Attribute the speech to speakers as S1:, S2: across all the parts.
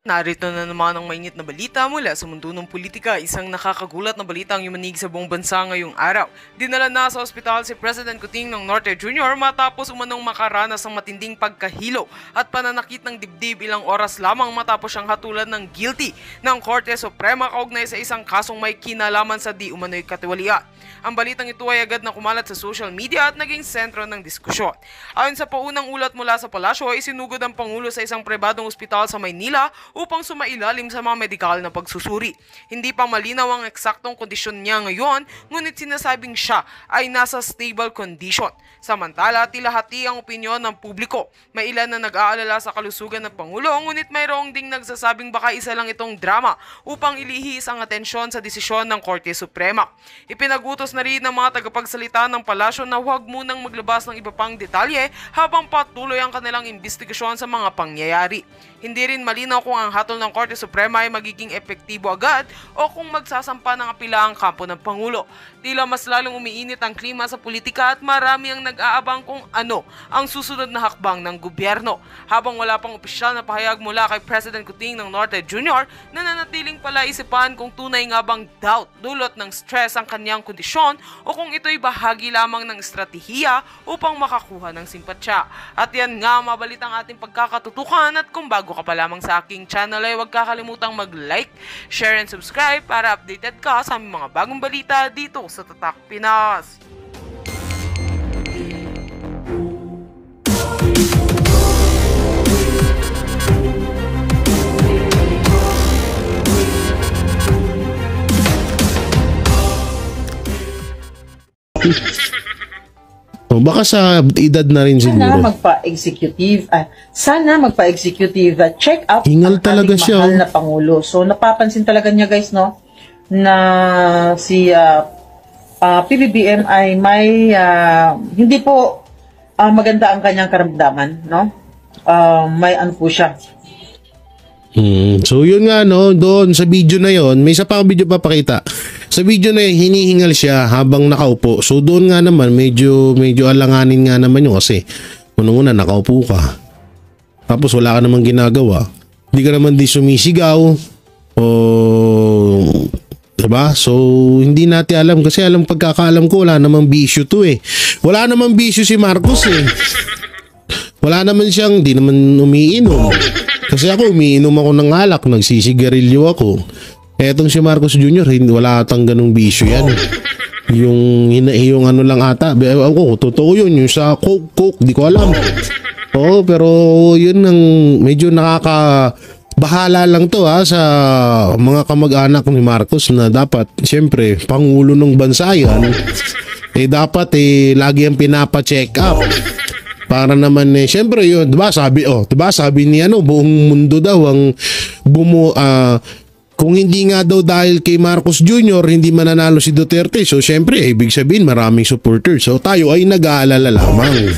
S1: Narito na naman ang mainit na balita mula sa mundo ng politika. Isang nakakagulat na balita ang yumanig sa buong bansa ngayong araw. Dinala na sa ospital si President Kuting ng Norte Jr. matapos umanong makaranas ng matinding pagkahilo at pananakit ng dibdib ilang oras lamang matapos siyang hatulan ng guilty ng Korte Suprema kaugnay sa isang kasong may kinalaman sa di umano'y katiwalian. Ang balitang ito ay agad na kumalat sa social media at naging sentro ng diskusyon. Ayon sa paunang ulat mula sa palasyo, isinugod ang Pangulo sa isang pribadong ospital sa Maynila upang sumailalim sa mga medikal na pagsusuri. Hindi pa malinaw ang eksaktong kondisyon niya ngayon, ngunit sinasabing siya ay nasa stable condition. Samantala, tila hati ang opinyon ng publiko. May ilan na nag-aalala sa kalusugan ng Pangulo, ngunit mayroong ding nagsasabing baka isa lang itong drama upang ilihis ang atensyon sa desisyon ng Korte Suprema. Ipinagutos na rin ng mga tagapagsalita ng palasyo na huwag munang maglabas ng iba pang detalye habang patuloy ang kanilang investigasyon sa mga pangyayari. Hindi rin malinaw kung ang hatol ng Korte Suprema ay magiging epektibo agad o kung magsasampa ng apela ang kampo ng Pangulo. Tila mas lalong umiinit ang klima sa politika at marami ang nag-aabang kung ano ang susunod na hakbang ng gobyerno. Habang wala pang opisyal na pahayag mula kay President Kuting ng Norte Jr. nananatiling palaisipan kung tunay nga bang doubt dulot ng stress ang kanyang kondisyon o kung ito'y bahagi lamang ng estratehiya upang makakuha ng simpatsya. At yan nga mabalitang ating pagkakatutukan at kung bago ka pa lamang sa aking channel ay huwag kakalimutang mag-like, share and subscribe para updated ka sa aming mga bagong balita dito sa Tatak Pinas.
S2: O baka sa edad na rin siguro.
S3: Sana magpa-executive check up
S2: Hingal talaga
S3: ating
S2: siya,
S3: mahal na Pangulo. So napapansin talaga niya guys no na si PBBM ay may hindi po maganda ang kanyang karamdaman, no? May ano po siya.
S2: So yun nga no, doon sa video na yon, may isa pa video papakita. Sa video na yun, hinihingal siya habang nakaupo. So doon nga naman, medyo alanganin nga naman yun kasi unang-una nakaupo ka. Tapos wala ka namang ginagawa. Hindi ka naman di sumisigaw. O diba? So hindi natin alam kasi pagkakaalam ko wala namang bisyo to eh. Wala namang bisyo si Marcos eh. Wala naman siyang, di naman umiinom. Kasi ako umiinom ako ng alak, nagsisigarilyo ako. Etong si Marcos Jr., wala atang ganung bisyo yan. Yung ano lang ata, ako, totoo yun, yung sa coke, di ko alam. Oo, pero yun ang medyo bahala lang to sa mga kamag-anak ni Marcos na dapat, siyempre, Pangulo ng bansa yan, dapat lagi ang pinapa-check up. Para naman siyempre yun, diba sabi ni buong mundo daw ang kung hindi nga daw dahil kay Marcos Jr. hindi mananalo si Duterte. So syempre, ibig sabihin maraming supporters. So tayo ay nag-aalala lamang.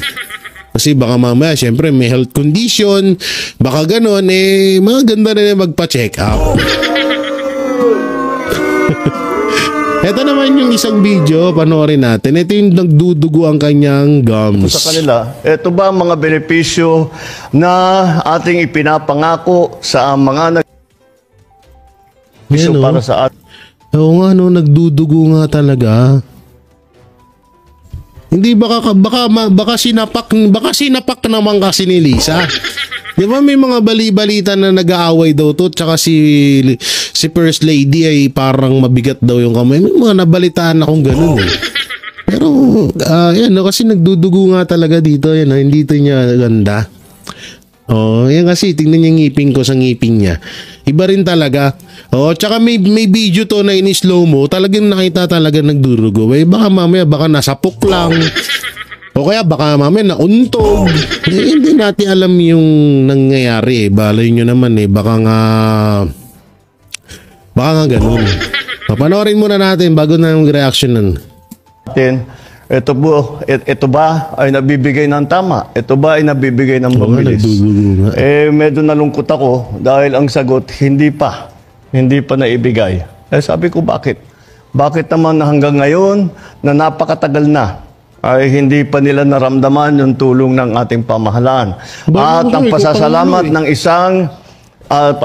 S2: Kasi baka mamaya, syempre may health condition, baka ganon, maganda na magpa-check up. Ito naman yung isang video, panoorin natin. Ito yung nagdudugo ang kanyang gums.
S4: Sa kanila, ito ba ang mga benepisyo na ating ipinapangako sa mga para sa atin?
S2: Oo nga no, nagdudugo nga talaga. Hindi baka sinapak naman kasi ni Lisa. Di ba may mga bali-balita na nag-aaway daw to, tsaka si First Lady ay parang mabigat daw yung kamay. May mga nabalitaan akong ganun eh. Pero yan no, kasi nagdudugo nga talaga dito, yan hindi to niya ganda. Yan kasi tingnan niya ngipin ko sa ngipin niya. Iba rin talaga. Tsaka may video to na in-slow mo, talagang nakita talaga nagdudugo. Baka mamaya nasapok lang. O kaya baka mamaya nauntog. Hindi natin alam yung nangyayari. Balay nyo naman baka nga ganun. Papanoorin muna natin bago na yung reaction nun.
S4: Ito ba ay nabibigay ng tama? Ito ba ay nabibigay ng mabilis? Medyo nalungkot ako dahil ang sagot hindi pa naibigay. Sabi ko bakit? Bakit naman hanggang ngayon na napakatagal na ay hindi pa nila naramdaman yung tulong ng ating pamahalaan? At ang pasasalamat ng isang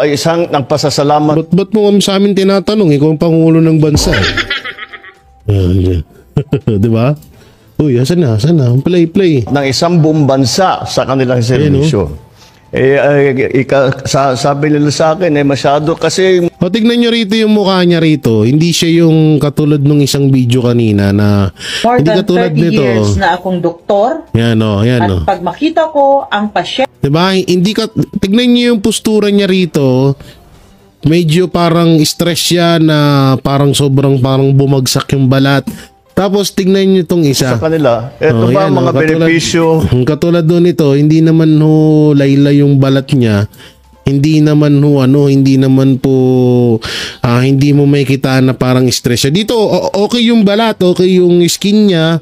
S4: isang nagpasasalamat
S2: Ba't mo kami sa amin tinatanong? Ikaw ang Pangulo ng bansa. Di ba? Uy, asan na? Play.
S4: ng isang buong bansa sa kanilang serbisyo. Sabi nila sa akin, masyado kasi
S2: O tignan nyo rito yung mukha niya rito. Hindi siya yung katulad nung isang video kanina na
S3: More
S2: hindi
S3: than
S2: katulad
S3: 30
S2: nito.
S3: years na akong doktor.
S2: Yan o.
S3: At pag makita ko ang pasyente,
S2: Diba? Hindi ka, tignan nyo yung postura niya rito. Medyo parang stress siya na parang sobrang parang bumagsak yung balat. Tapos tignan nyo itong isa.
S4: sa kanila, ito ba
S2: yan,
S4: mga benepisyo?
S2: Katulad doon ito, hindi naman ho layla yung balat niya. Hindi naman ho hindi naman po hindi mo makikita na parang stress siya. Dito okay yung balat, okay yung skin niya.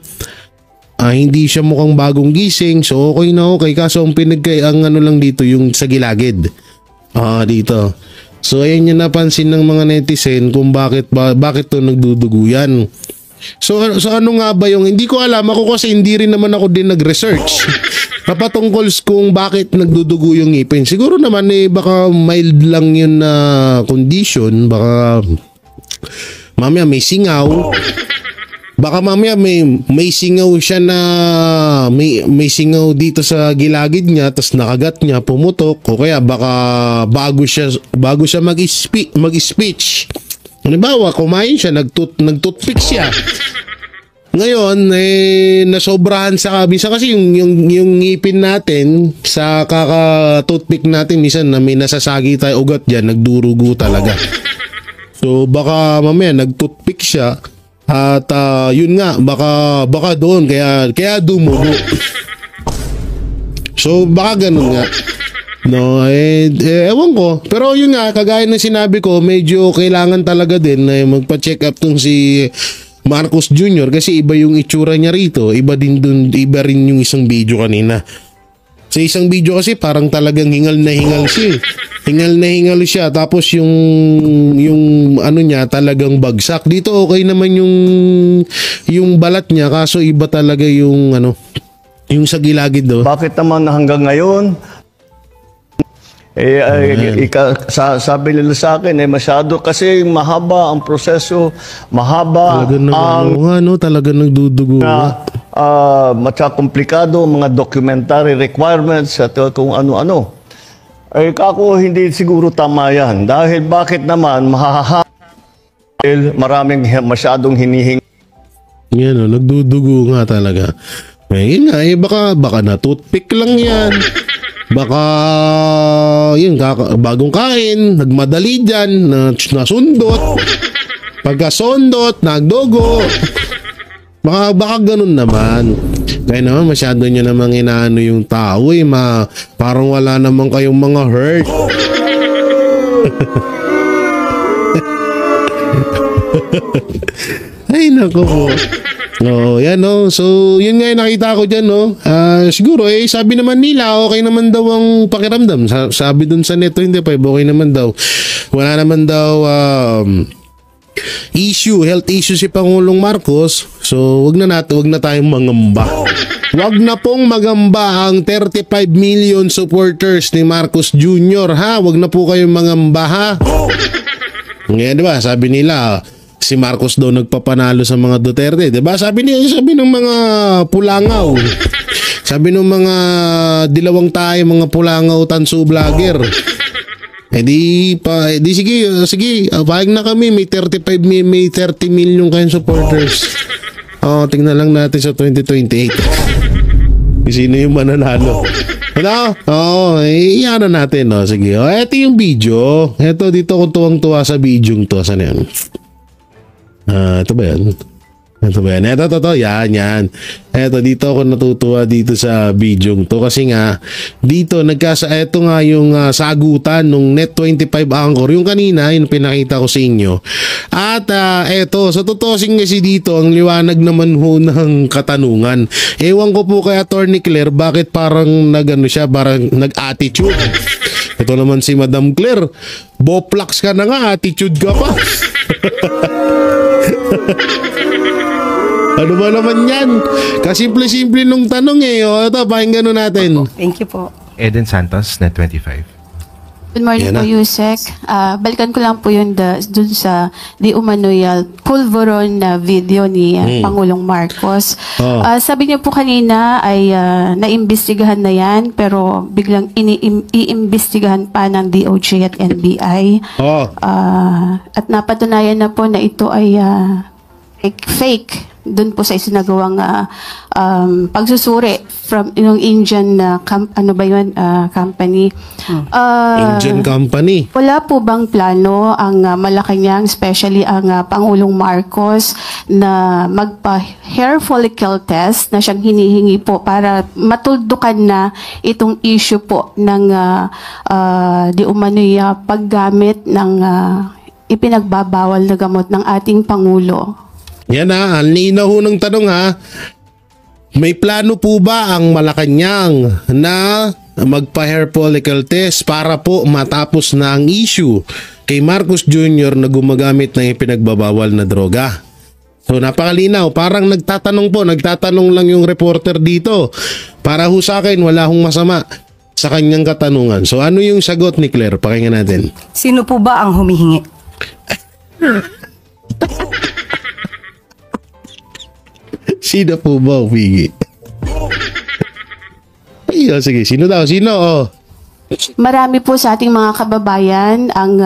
S2: Hindi siya mukhang bagong gising, so okay na okay. Kaso ang ang ano lang dito yung sa gilagid. Dito. So ayan yung napansin ng mga netizen kung bakit to nagdudugo yan. So ano nga ba yung hindi ko alam ako kasi hindi rin naman ako din nag-research kapatungkol kung bakit nagdudugo yung ngipin. Siguro naman baka mild lang yun na condition, baka mamaya may singaw. Baka mamaya may singaw siya na may singaw dito sa gilagid niya tapos nakagat niya, pumutok, o kaya baka bago siya mag-speech. Halimbawa, kumain siya, nag-toothpick siya. Ngayon, nasobrahan sa kabisa kasi yung ngipin natin sa kaka-toothpick natin, minsan na may nasasagi tayo ugat dyan, nagdurugo talaga. So, baka mamaya nag-toothpick siya at yun nga, baka doon, kaya dumugo. So, baka ganun nga. No, ewan ko. Pero yun nga, kagaya ng sinabi ko, medyo kailangan talaga din na magpa-check up tong si Marcos Jr. kasi iba yung itsura niya rito. Iba rin yung isang video kanina. Sa isang video kasi parang talagang hingal na hingal siya. Hingal na hingal siya. Tapos yung ano niya talagang bagsak. Dito okay naman yung balat niya kaso iba talaga yung yung sa gilagid do.
S4: Bakit naman hanggang ngayon sabi nila sa akin masyado kasi mahaba ang proseso, mahaba
S2: talagang nagdudugo
S4: matsa komplikado mga documentary requirements at kung ano-ano. Kako hindi siguro tama yan dahil bakit naman maraming masyadong hinihingi.
S2: Yan nagdudugo nga talaga. Yun nga baka na toothpick lang yan. Baka yun bagong kain, nagmadali dyan, nasundot. Pagkasundot, nagdugo. Baka ganun naman. Kaya naman masyado nyo namang inaano yung tao parang wala naman kayong mga hurt. Ay nako po. Yan So, yun nga yung nakita ko dyan siguro sabi naman nila okay naman daw ang pakiramdam. Sabi dun sa Neto hindi pa okay naman daw. Wala naman daw health issue si Pangulong Marcos. So, wag na tayong mangamba. Wag na pong magamba ang 35 million supporters ni Marcos Jr. ha. Wag na po kayong mangamba ha. Ngayon diba sabi nila si Marcos daw nagpapanalo sa mga Duterte, 'di ba? Sabi ng mga pulangaw. Sabi ng mga dilawang tayo, mga pulangaw tanso vlogger. Sige, pahig na kami, may 30 million kayong supporters. Tingnan lang natin sa 2028. Sino yung mananalo? Iyan na natin, sige. Ito yung video. Ito dito ko tuwang-tuwa sa video to. Saan yan? Ito ba yan? Ito, yan. Ito, dito ako natutuwa dito sa video to kasi nga, dito, ito nga yung sagutan nung Net25 Anchor. Yung kanina, yung pinakita ko sa inyo. At ito, sa tutusin kasi dito, ang liwanag naman ho ng katanungan. Ewan ko po kay Attorney Claire, bakit parang parang nag-attitude. Ito naman si Madam Claire, boplax ka na nga, attitude ka pa. Ano ba naman yan? Kasimple-simple nung tanong ito, pakinggan natin.
S5: Thank you po.
S6: Eden Santos, Net25.
S5: Good morning
S2: Yan
S5: po,
S2: na.
S5: Yusek. Balikan ko lang po yun dun sa di umano'y pulveron na video ni Pangulong Marcos.
S2: Oh.
S5: Sabi niyo po kanina ay naimbestigahan na yan pero biglang iimbestigahan pa ng DOJ at NBI.
S2: Oh.
S5: At napatunayan na po na ito ay fake doon po sa isinagawang pagsusuri from yung Indian company.
S2: Indian company.
S5: Wala po bang plano ang Malacanang, especially ang Pangulong Marcos, na magpa-hair follicle test na siyang hinihingi po para matuldukan na itong issue po ng di umano'y paggamit ng ipinagbabawal na gamot ng ating Pangulo?
S2: Yan ha, ang linaw ho ng tanong ha. May plano po ba ang Malacanang na magpa-hair follicle test para po matapos na ang issue kay Marcos Jr. na gumagamit ng ipinagbabawal na droga? So napakalinaw, parang nagtatanong lang yung reporter dito. Para ho sa akin, wala hong masama sa kanyang katanungan. So ano yung sagot ni Claire? Pakinggan natin.
S6: Sino po ba ang humihingi?
S2: Sino po ba humingi? Ay, sige, sino daw? Sino? Oh.
S5: Marami po sa ating mga kababayan ang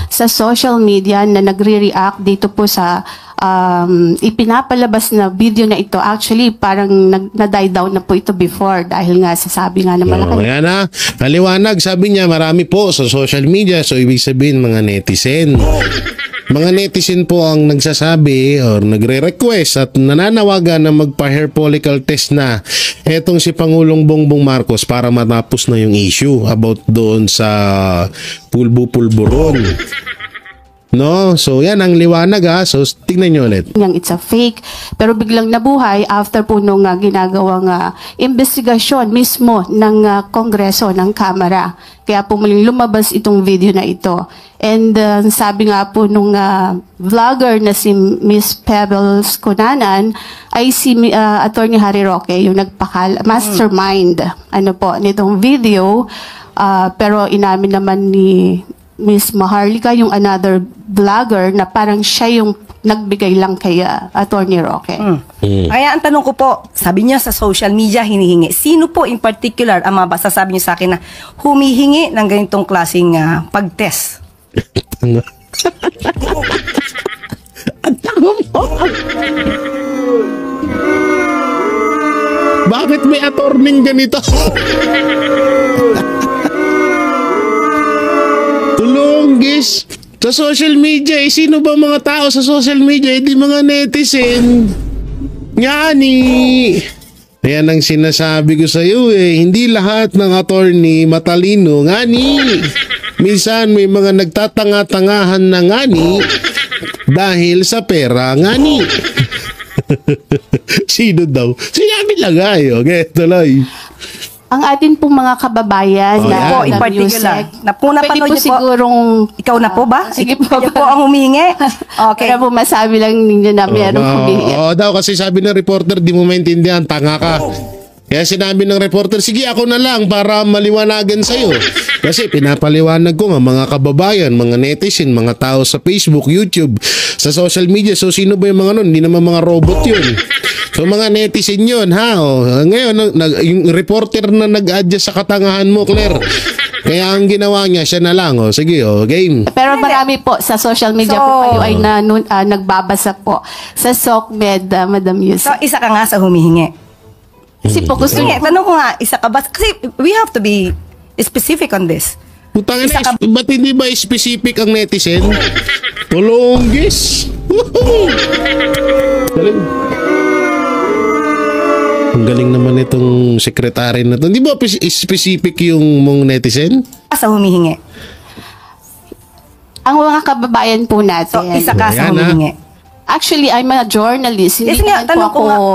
S5: sa social media na nagre-react dito po sa ipinapalabas na video na ito. Actually, parang na-die down na po ito before dahil nga sasabi nga na Malacanang.
S2: Ayan na. Naliwanag, sabi niya marami po sa social media. So, ibig sabihin mga netizen. Mga netizen po ang nagsasabi or nagre-request at nananawagan na magpa-hair follicle test na etong si Pangulong Bongbong Marcos para matapos na yung issue about doon sa pulbo-pulburon. No? So, yan ang liwanag ha. So, tingnan nyo ulit.
S5: It's a fake. Pero biglang nabuhay after po nung ginagawang investigasyon mismo ng Kongreso, ng Kamara. Kaya po muling lumabas itong video na ito. And sabi nga po nung vlogger na si Miss Pebbles Cunanan ay si Attorney Harry Roque, yung mastermind nitong video. Pero inamin naman ni Miss Maharlika, yung another vlogger, na parang siya yung nagbigay lang kay Attorney Roque.
S6: Kaya ang tanong ko po, sabi niya sa social media hinihingi. Sino po in particular ang mabasasabi niyo sa akin na humihingi ng ganitong klaseng pag-test?
S2: Ang tango mo. Bakit may attorney ganito? Tulunggis. Sa social media, sino ba mga tao sa social media? Hindi mga netizen. Ngani. Ayan ang sinasabi ko sa iyo Hindi lahat ng attorney matalino. Ngani. Minsan may mga nagtatanga-tangahan na ngani dahil sa pera ngani. Sino daw? Sinabi lang Okay, tuloy.
S5: Ang atin pong mga kababayan
S2: Oh,
S5: na
S2: yan.
S6: Po in particular. Na po
S5: pwede
S6: napanood
S5: po
S6: niyo po.
S5: sigurong
S6: Ikaw na po ba?
S5: sige po.
S6: Kayo po ang humihingi? Okay.
S5: Kaya po masabi lang ninyo na mayroong humihingi.
S2: Oo daw kasi sabi ng reporter di mo maintindihan, tanga ka. Kaya sinabi ng reporter, sige ako na lang para maliwanagan sa'yo. Kasi pinapaliwanag ko nga mga kababayan, mga netizen, mga tao sa Facebook, YouTube, sa social media. So sino ba yung mga nun? Hindi naman mga robot yun. So mga netizen yun ha. Ngayon, yung reporter na nag-adjust sa katangahan mo, Claire. Kaya ang ginawa niya, siya na lang. Sige, game.
S5: Pero marami po sa social media
S6: So,
S5: po kayo ay nagbabasa po sa SOCMED, Madam Yusek.
S6: So, isa ka nga sa humihingi.
S5: Kasi po gusto
S6: Sige,
S5: niya,
S6: tanong ko nga, isa ka ba? Kasi we have to be specific on this.
S2: Putangin
S6: Isa
S2: na,
S6: ka-
S2: ba't hindi ba specific ang netizen? Tulunggis. Galing. Ang galing naman itong sekretary na to. Hindi ba specific yung mong netizen?
S6: Sa humihingi.
S5: ang mga kababayan po
S6: So,
S5: natin.
S6: isa ka
S2: Ayan,
S6: sa humihingi.
S5: Actually, I'm a journalist. Hindi
S6: Yes nga,
S5: naman po
S6: tanong ko
S5: ako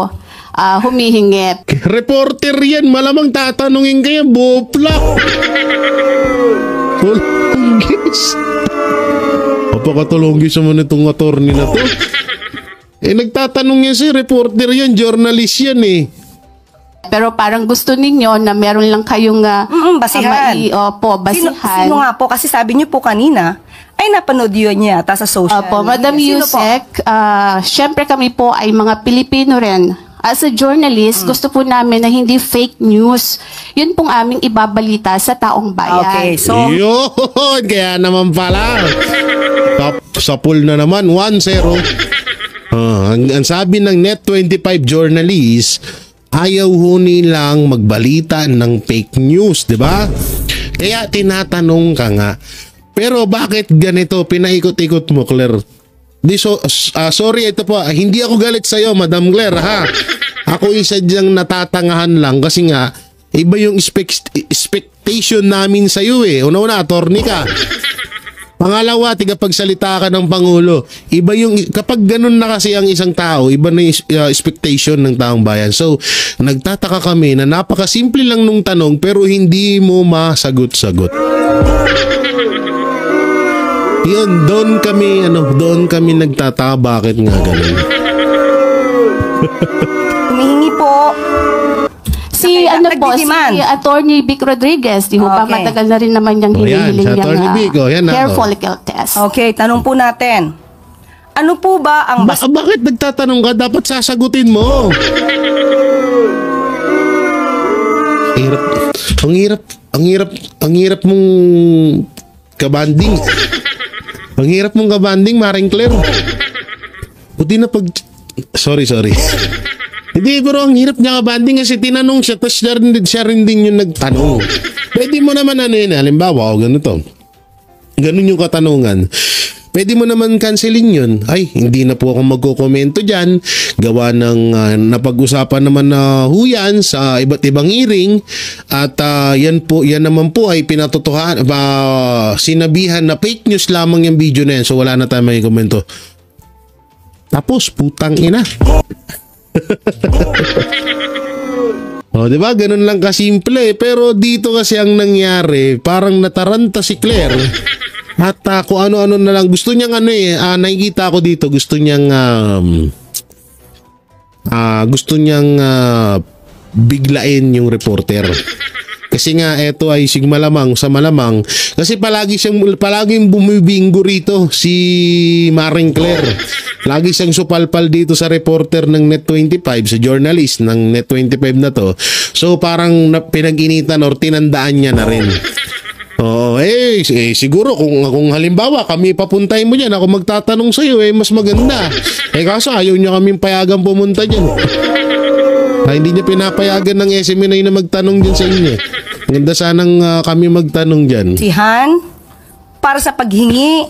S5: humihingi.
S2: Reporter yan. Malamang tatanungin kaya bopla. Tulunggis. Napakatulunggis naman itong attorney na to. Nagtatanong yan si reporter yan. Journalist yan
S5: Pero parang gusto ninyo na meron lang kayong
S6: basihan.
S5: basihan.
S6: Sino nga po? Kasi sabi niyo po kanina, ay napanood yun niya sa social
S5: Opo, Madam
S6: media. Sino po?
S5: Yusek, syempre kami po ay mga Pilipino rin. As a journalist, gusto po namin na hindi fake news. Yun pong aming ibabalita sa taong bayan.
S6: Okay, so
S2: Yun, kaya naman pala. Sa pool na naman, 1-0. Ang sabi ng Net25 journalist, ayaw ho nilang magbalita ng fake news, di ba? Kaya tinatanong ka nga, pero bakit ganito? Pinaikot-ikot mo, Claire. Sorry, ito po. Hindi ako galit sa'yo, Madam Claire, ha? Ako isa diyang natatangahan lang kasi nga, iba yung expectation namin sa'yo eh. Una-una, attorney ka. Pangalawa, tigapagsalita ka ng Pangulo. Iba yung, kapag ganun na kasi ang isang tao, iba na yung expectation ng taong bayan. So, nagtataka kami na napakasimple lang nung tanong pero hindi mo masagot-sagot. Yun, doon kami nagtataka bakit nga ganun.
S6: humihingi po.
S5: Si
S6: Nagdidemand.
S5: si Attorney Vic Rodriguez, di ho ba
S6: Okay.
S5: matagal na rin naman niyang
S2: Oh, yan,
S5: hinihiling
S2: si Attorney Vic, yan na,
S5: hair
S2: oh.
S5: follicle test.
S6: Okay, tanong po natin. Ano po ba ang
S2: Bakit nagtatanong ka? Dapat sasagutin mo. Ang hirap mong kabanding. Ang hirap mong kabanding, Maring Claire. Buti na pag... Sorry. Hindi, pero ang hirap niya kabanding kasi tinanong siya, tapos siya rin din yung nagtanong. Pwede mo naman halimbawa, ganito. Ganun yung katanungan. Pwede mo naman cancelin yun. Ay, hindi na po ako magkokomento dyan. Gawa ng napag-usapan naman na huyan sa iba't ibang hearing. At yan naman po ay pinatotohan, sinabihan na fake news lamang yung video na yan. So wala na tayo may komento. Tapos, putang ina. O, di ba? Ganun lang kasimple. Pero dito kasi ang nangyari, parang nataranta si Claire. At kung ano-ano na lang. Gusto niyang nakikita ko dito, gusto niyang biglain yung reporter. Kasi nga eto ay malamang sa malamang kasi palaging bumibinggo rito si Maring Claire. Lagi siyang supalpal dito sa reporter ng Net25, sa journalist ng Net25 na to. So parang pinag-initan or tinandaan niya na rin. Oo, siguro kung halimbawa kami papuntay mo diyan, ako magtatanong sa iyo mas maganda. Kaso ayaw niya kaming payagan pumunta diyan. Hindi niya pinapayagan ng SMNI na magtanong diyan sa inyo. Ganda sanang kami magtanong diyan.
S6: sihan para sa paghingi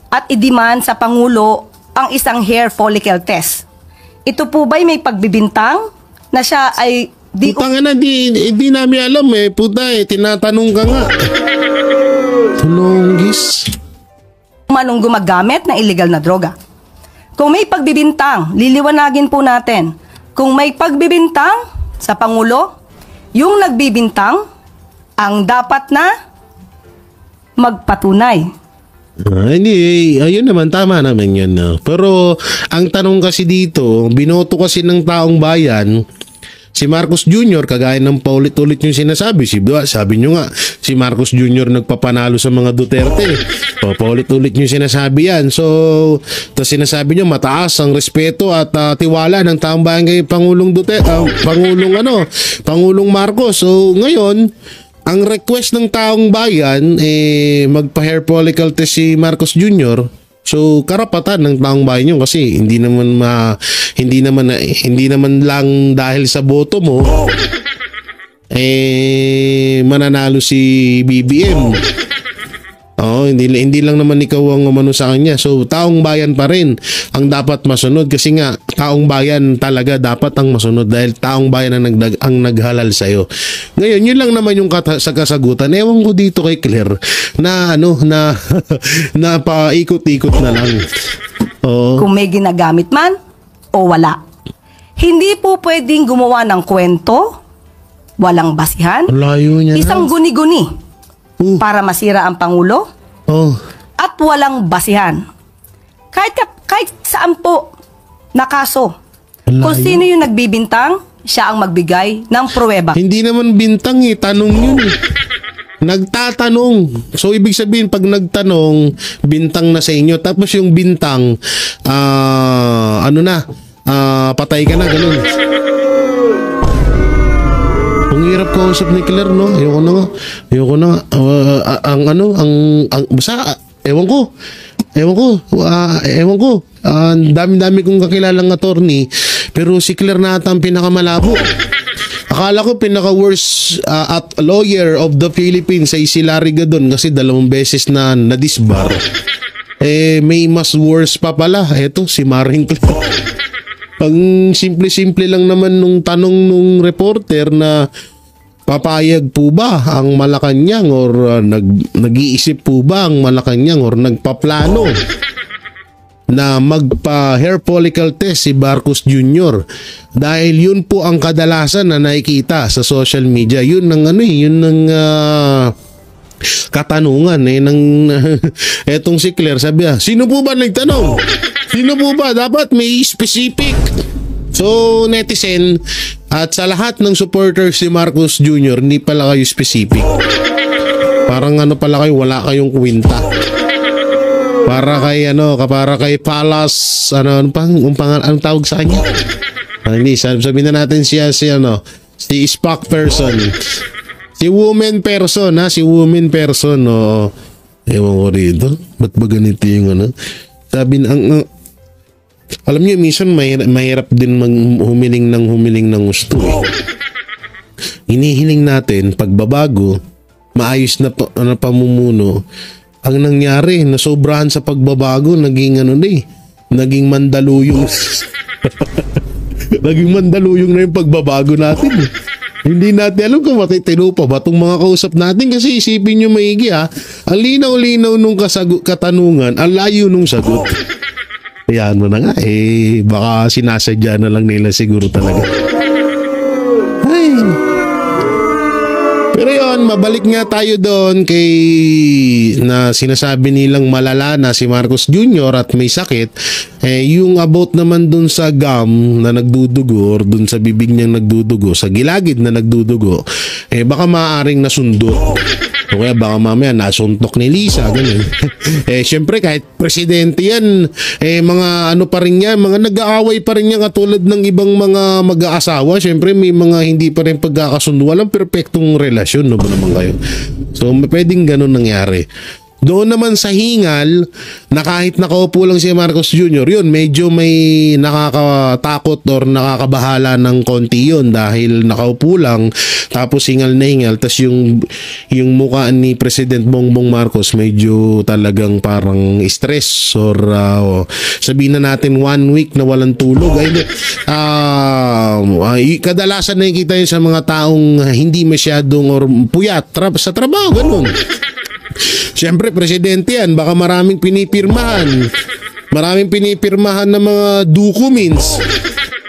S6: at i-demand sa Pangulo ang isang hair follicle test? Ito po ba'y may pagbibintang na siya ay
S2: Putang ina, di namin alam Puta tinatanong ka nga. Tulonggis.
S6: manong gumagamit ng illegal na droga? Kung may pagbibintang, liliwanagin po natin. Kung may pagbibintang sa Pangulo, yung nagbibintang ang dapat na magpatunay.
S2: Hindi, ayun naman, tama naman yun. Pero ang tanong kasi dito, binoto kasi ng taong bayan, si Marcos Jr., kagaya ng paulit-ulit yung sinasabi. Sabi nyo nga, si Marcos Jr. nagpapanalo sa mga Duterte. Paulit-ulit yung sinasabi yan. So, tapos sinasabi nyo, mataas ang respeto at tiwala ng taong bayan kay Pangulong Duterte, Pangulong Marcos. So, ngayon, ang request ng taong bayan, magpa-hair follicle test si Marcos Jr., so karapatan ng taong bayan yun kasi hindi naman lang dahil sa boto mo mananalo si BBM. Hindi lang naman ikaw ang umano sa kanya. So taong bayan pa rin ang dapat masunod kasi nga taong bayan talaga dapat ang masunod dahil taong bayan ang naghalal sa iyo. Ngayon, yun lang naman yung sa kasagutan. Ewan ko dito kay Claire na na paikot-ikot na lang.
S6: Kung may ginagamit man o wala. Hindi po pwedeng gumawa ng kwento, walang basihan,
S2: Layo niya.
S6: isang guni-guni para masira ang Pangulo at walang basihan. Kahit saan po na kaso. Kung sino yung nagbibintang, siya ang magbigay ng pruweba.
S2: Hindi naman bintang eh, tanong yun eh. Nagtatanong. So, ibig sabihin, pag nagtanong, bintang na sa inyo. Tapos yung bintang, patay ka na, ganun. Ang hirap kausap ni Claire, no? Ayoko na nga. Ewan ko. Dami-dami kong kakilalang attorney, pero si Claire na ata ang pinakamalabo. Akala ko pinaka-worst at lawyer of the Philippines ay si Larry Gadon kasi 2 beses na nadisbar. May mas worse pa pala. Eto, si Maring Claire. Ang simple-simple lang naman nung tanong nung reporter na papayag po ba ang Malacanang or nag-iisip po ba ang Malacanang or nagpaplano na magpa-hair follicle test si Marcos Jr. Dahil yun po ang kadalasan na nakikita sa social media. Yun ang katanungan etong si Claire, sabi sino po ba nagtanong? Sino po ba? Dapat may specific. So, netizen at sa lahat ng supporters si Marcos Jr., hindi pala kayo specific. Parang pala kayo, wala kayong kwenta. Para kay Palas, anong tawag sa kanya? Hindi, sabihin na natin si Spock person. Si woman person, si woman person, ewan ko rito. Ba't ba ganito yung sabi alam niyo, minsan mahirap din humiling ng gusto eh. Hinihiling natin pagbabago, maayos na pamumuno. Ang nangyari, nasobrahan sa pagbabago, naging naging mandaluyong. Naging mandaluyong na yung pagbabago natin. Hindi natin alam kung matitino pa ba itong mga kausap natin kasi isipin nyo maigi ang linaw-linaw nung katanungan, ang layo nung sagot. Ayan mo na nga baka sinasadya na lang nila siguro talaga. Ay. Pero yun, mabalik nga tayo doon kay na sinasabi nilang malala na si Marcos Jr. at may sakit. Yung about naman doon sa gum na nagdudugo or doon sa bibig niyang nagdudugo, sa gilagid na nagdudugo, baka maaaring nasundot. O kaya baka mamaya nasuntok ni Lisa, ganun. Syempre kahit presidente yan, mga pa rin yan, mga nag-aaway pa rin yan katulad ng ibang mga mag-aasawa. Syempre may mga hindi pa rin pagkakasundo. Walang perpektong relasyon, no ba naman kayo? So pwedeng ganun nangyari. Doon naman sa hingal, na kahit nakaupo lang si Marcos Jr., yun, medyo may nakakatakot or nakakabahala ng konti yun dahil nakaupo lang, tapos hingal na hingal, tapos yung mukha ni President Bongbong Marcos medyo talagang parang stress or sabihin na natin 1 week na walang tulog. Kadalasan nakikita yun sa mga taong hindi masyadong or puyat sa trabaho, ganun. Siyempre, presidente yan. Baka maraming pinipirmahan. Maraming pinipirmahan ng mga documents.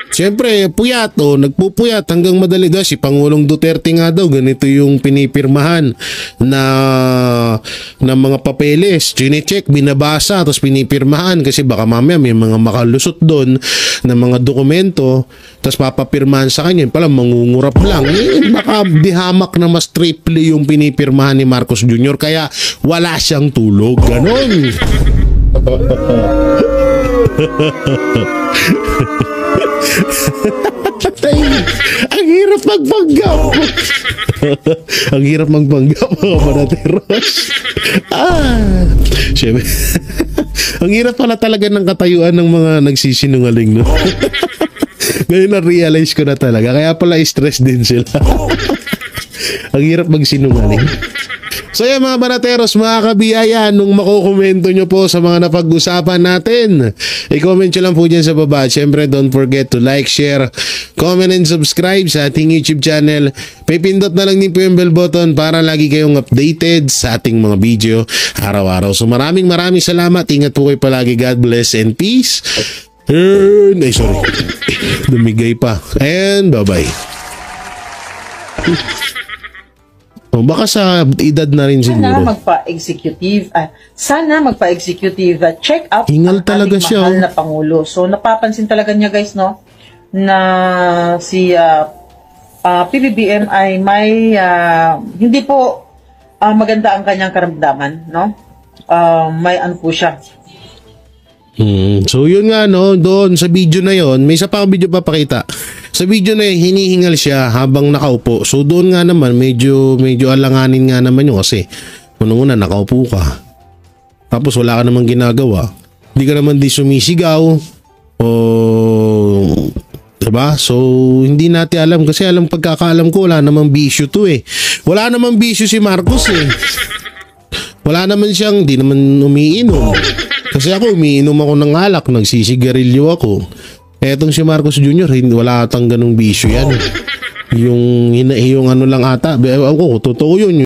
S2: Siyempre, puyat nagpupuyat hanggang madali. Si Pangulong Duterte nga daw, ganito yung pinipirmahan na mga papeles. Chine-check, binabasa, tapos pinipirmahan kasi baka mamaya may mga makalusot doon na mga dokumento, tapos papapirmahan sa kanya. Pala, mangungurap lang. Baka dihamak na mas triple yung pinipirmahan ni Marcos Jr. Kaya wala siyang tulog. Ganon. Ang hirap magpanggap. Ang hirap magpanggap, mga banateros. Siyempre. Ang hirap pala talaga ng katayuan ng mga nagsisinungaling, no? Ngayon na-realize ko na talaga. Kaya pala stress din sila. Ang hirap magsinungaling. So yan mga banateros, mga kabiyaya, nung makukomento nyo po sa mga napag-usapan natin, i-comment nyo lang po dyan sa baba. Siyempre, don't forget to like, share, comment, and subscribe sa ating YouTube channel. Pipindot na lang din po yung bell button para lagi kayong updated sa ating mga video araw-araw. So maraming salamat. Ingat po kayo palagi. God bless and peace. Sorry. Dumigay pa. And bye-bye. Baka sa edad na rin siguro.
S3: Sana magpa-executive check-up
S2: Hingal talaga
S3: ating
S2: siya.
S3: mahal na Pangulo. So napapansin talaga niya guys, no? na si PBBM ay may hindi po maganda ang kanyang karamdaman, no? May ano po siya.
S2: So yun nga no, doon sa video na yon, may isa pa akong video papakita. Sa video na yun, hinihingal siya habang nakaupo. So doon nga naman, medyo alanganin nga naman yun kasi unang-una nakaupo ka. Tapos wala ka namang ginagawa. Hindi ka naman di sumisigaw. O diba? So hindi natin alam kasi alam pagkakaalam ko wala namang bisyo to eh. Wala namang bisyo si Marcos eh. Wala naman siyang, di naman umiinom. Kasi ako umiinom ako ng alak, nagsisigarilyo ako. Etong si Marcos Jr., wala atang ganung bisyo yan. Yung ano lang ata, ako, totoo yun.